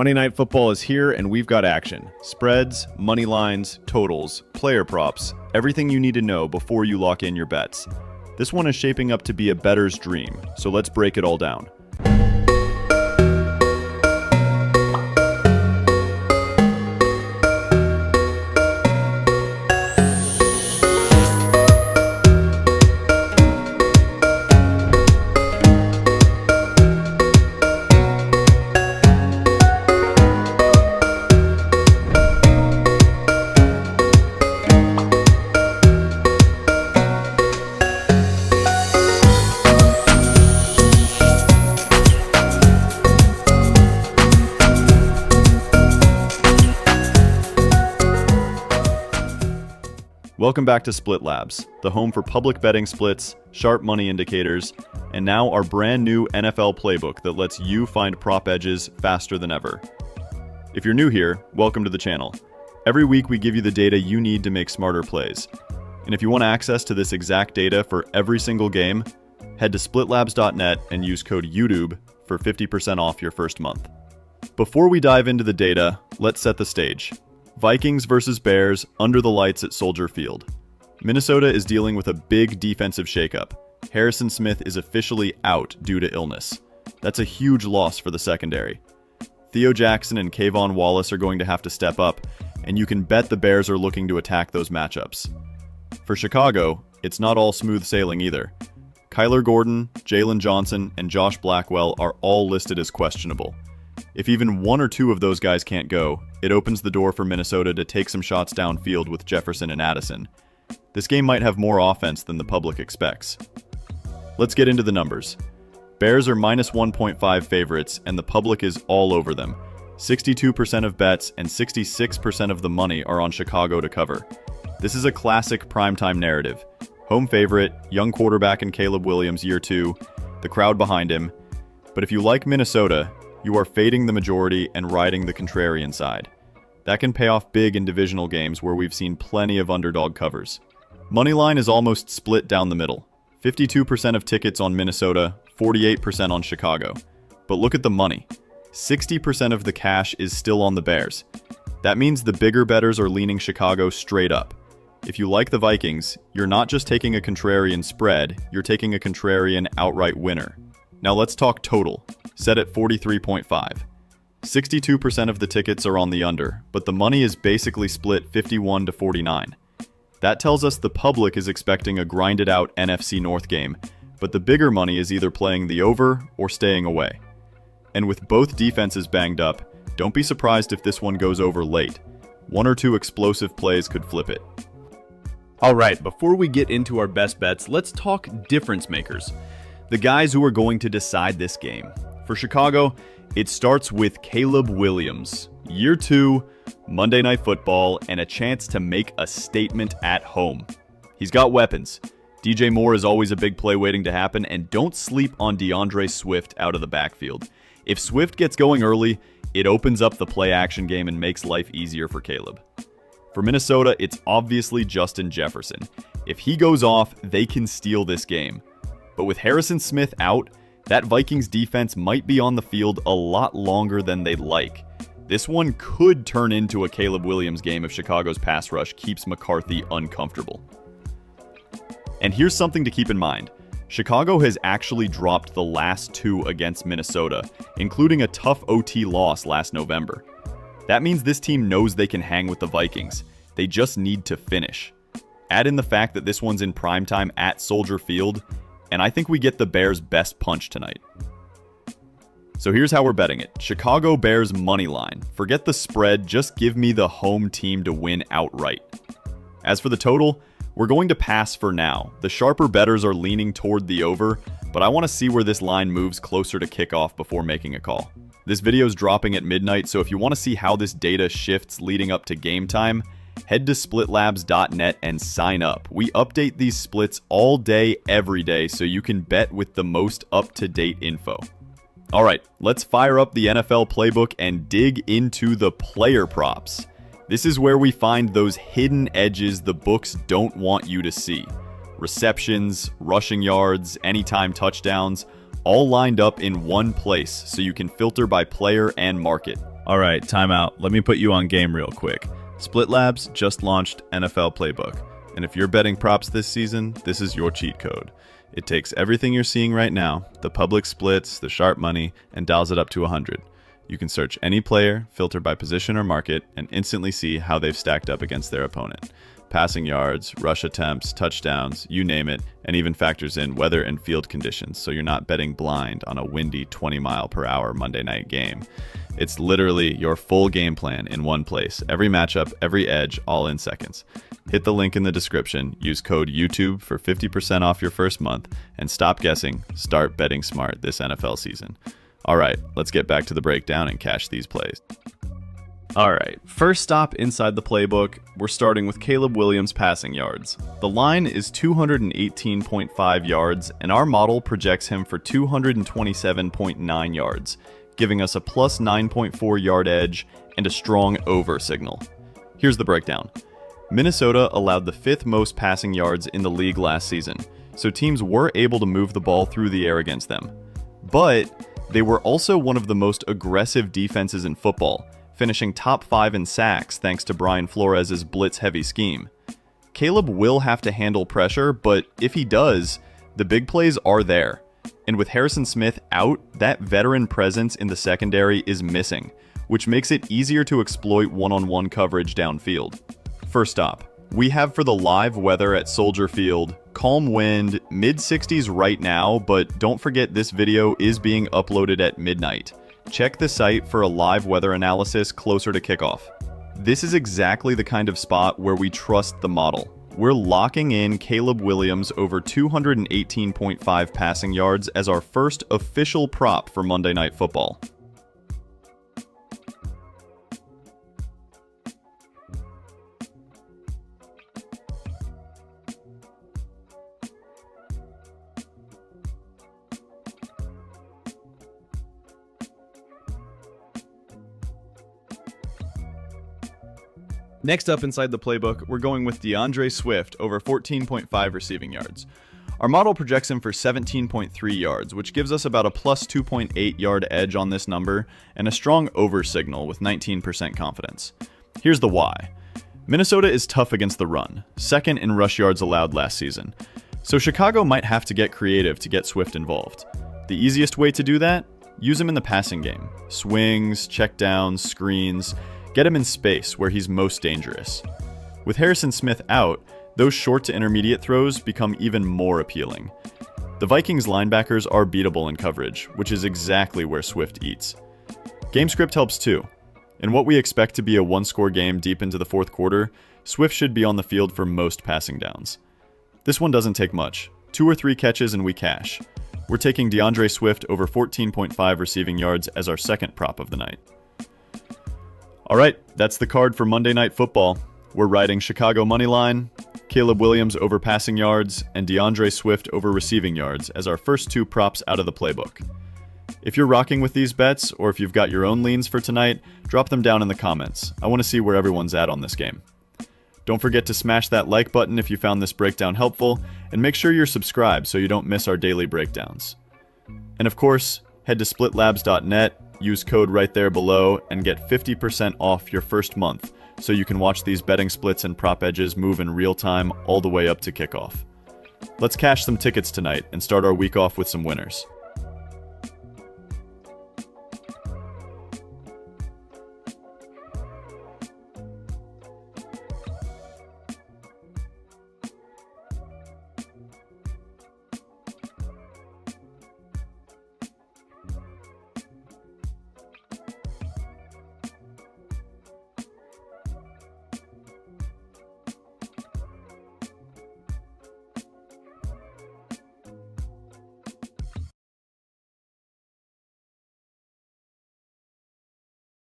Monday Night Football is here, and we've got action. Spreads, money lines, totals, player props, everything you need to know before you lock in your bets. This one is shaping up to be a bettor's dream, so let's break it all down. Welcome back to Split Labs, the home for public betting splits, sharp money indicators, and now our brand new NFL Playbook that lets you find prop edges faster than ever. If you're new here, welcome to the channel. Every week we give you the data you need to make smarter plays. And if you want access to this exact data for every single game, head to splitlabs.net and use code YouTube for 50% off your first month. Before we dive into the data, let's set the stage. Vikings versus Bears under the lights at Soldier Field. Minnesota is dealing with a big defensive shakeup. Harrison Smith is officially out due to illness. That's a huge loss for the secondary. Theo Jackson and Kayvon Wallace are going to have to step up, and you can bet the Bears are looking to attack those matchups. For Chicago, it's not all smooth sailing either. Kyler Gordon, Jalen Johnson, and Josh Blackwell are all listed as questionable. If even one or two of those guys can't go, it opens the door for Minnesota to take some shots downfield with Jefferson and Addison. This game might have more offense than the public expects. Let's get into the numbers. Bears are minus 1.5 favorites, and the public is all over them. 62% of bets and 66% of the money are on Chicago to cover. This is a classic primetime narrative. Home favorite, young quarterback in Caleb Williams year 2, the crowd behind him. But if you like Minnesota, you are fading the majority and riding the contrarian side. That can pay off big in divisional games where we've seen plenty of underdog covers. Moneyline is almost split down the middle. 52% of tickets on Minnesota, 48% on Chicago. But look at the money. 60% of the cash is still on the Bears. That means the bigger bettors are leaning Chicago straight up. If you like the Vikings, you're not just taking a contrarian spread, you're taking a contrarian outright winner. Now let's talk total, set at 43.5. 62% of the tickets are on the under, but the money is basically split 51 to 49. That tells us the public is expecting a grinded out NFC North game, but the bigger money is either playing the over or staying away. And with both defenses banged up, don't be surprised if this one goes over late. One or two explosive plays could flip it. Alright, before we get into our best bets, let's talk difference makers. The guys who are going to decide this game. For Chicago, it starts with Caleb Williams. Year 2, Monday Night Football, and a chance to make a statement at home. He's got weapons. DJ Moore is always a big play waiting to happen, and don't sleep on DeAndre Swift out of the backfield. If Swift gets going early, it opens up the play action game and makes life easier for Caleb. For Minnesota, it's obviously Justin Jefferson. If he goes off, they can steal this game. But with Harrison Smith out, that Vikings defense might be on the field a lot longer than they'd like. This one could turn into a Caleb Williams game if Chicago's pass rush keeps McCarthy uncomfortable. And here's something to keep in mind. Chicago has actually dropped the last 2 against Minnesota, including a tough OT loss last November. That means this team knows they can hang with the Vikings. They just need to finish. Add in the fact that this one's in primetime at Soldier Field, and I think we get the Bears' best punch tonight. So here's how we're betting it. Chicago Bears money line. Forget the spread, just give me the home team to win outright. As for the total, we're going to pass for now. The sharper bettors are leaning toward the over, but I want to see where this line moves closer to kickoff before making a call. This video is dropping at midnight, so if you want to see how this data shifts leading up to game time, head to splitlabs.net and sign up. We update these splits all day, every day, so you can bet with the most up-to-date info. Alright, let's fire up the NFL Playbook and dig into the player props. This is where we find those hidden edges the books don't want you to see. Receptions, rushing yards, anytime touchdowns, all lined up in one place so you can filter by player and market. Alright, time out. Let me put you on game real quick. Split Labs just launched NFL Playbook, and if you're betting props this season, this is your cheat code. It takes everything you're seeing right now, the public splits, the sharp money, and dials it up to 100. You can search any player, filter by position or market, and instantly see how they've stacked up against their opponent. Passing yards, rush attempts, touchdowns, you name it, and even factors in weather and field conditions, so you're not betting blind on a windy 20-mile-per-hour Monday night game. It's literally your full game plan in one place, every matchup, every edge, all in seconds. Hit the link in the description, use code YouTube for 50% off your first month, and stop guessing, start betting smart this NFL season. Alright, let's get back to the breakdown and cash these plays. Alright, first stop inside the playbook, we're starting with Caleb Williams' passing yards. The line is 218.5 yards, and our model projects him for 227.9 yards, giving us a plus 9.4 yard edge and a strong over signal. Here's the breakdown. Minnesota allowed the 5th most passing yards in the league last season, so teams were able to move the ball through the air against them. But they were also one of the most aggressive defenses in football, finishing top 5 in sacks thanks to Brian Flores' blitz-heavy scheme. Caleb will have to handle pressure, but if he does, the big plays are there. And with Harrison Smith out, that veteran presence in the secondary is missing, which makes it easier to exploit one-on-one coverage downfield. First stop, we have for the live weather at Soldier Field, calm wind, mid-60s right now, but don't forget this video is being uploaded at midnight. Check the site for a live weather analysis closer to kickoff. This is exactly the kind of spot where we trust the model. We're locking in Caleb Williams over 218.5 passing yards as our first official prop for Monday Night Football. Next up inside the playbook, we're going with DeAndre Swift over 14.5 receiving yards. Our model projects him for 17.3 yards, which gives us about a plus 2.8 yard edge on this number and a strong over signal with 19% confidence. Here's the why. Minnesota is tough against the run, second in rush yards allowed last season, so Chicago might have to get creative to get Swift involved. The easiest way to do that? Use him in the passing game. Swings, checkdowns, screens. Get him in space where he's most dangerous. With Harrison Smith out, those short to intermediate throws become even more appealing. The Vikings linebackers are beatable in coverage, which is exactly where Swift eats. Game script helps too. In what we expect to be a one-score game deep into the fourth quarter, Swift should be on the field for most passing downs. This one doesn't take much. 2 or 3 catches and we cash. We're taking DeAndre Swift over 14.5 receiving yards as our second prop of the night. Alright, that's the card for Monday Night Football. We're riding Chicago moneyline, Caleb Williams over passing yards, and DeAndre Swift over receiving yards as our first 2 props out of the playbook. If you're rocking with these bets, or if you've got your own leans for tonight, drop them down in the comments. I want to see where everyone's at on this game. Don't forget to smash that like button if you found this breakdown helpful, and make sure you're subscribed so you don't miss our daily breakdowns. And of course, head to splitlabs.net, use code right there below, and get 50% off your first month so you can watch these betting splits and prop edges move in real time all the way up to kickoff. Let's cash some tickets tonight and start our week off with some winners.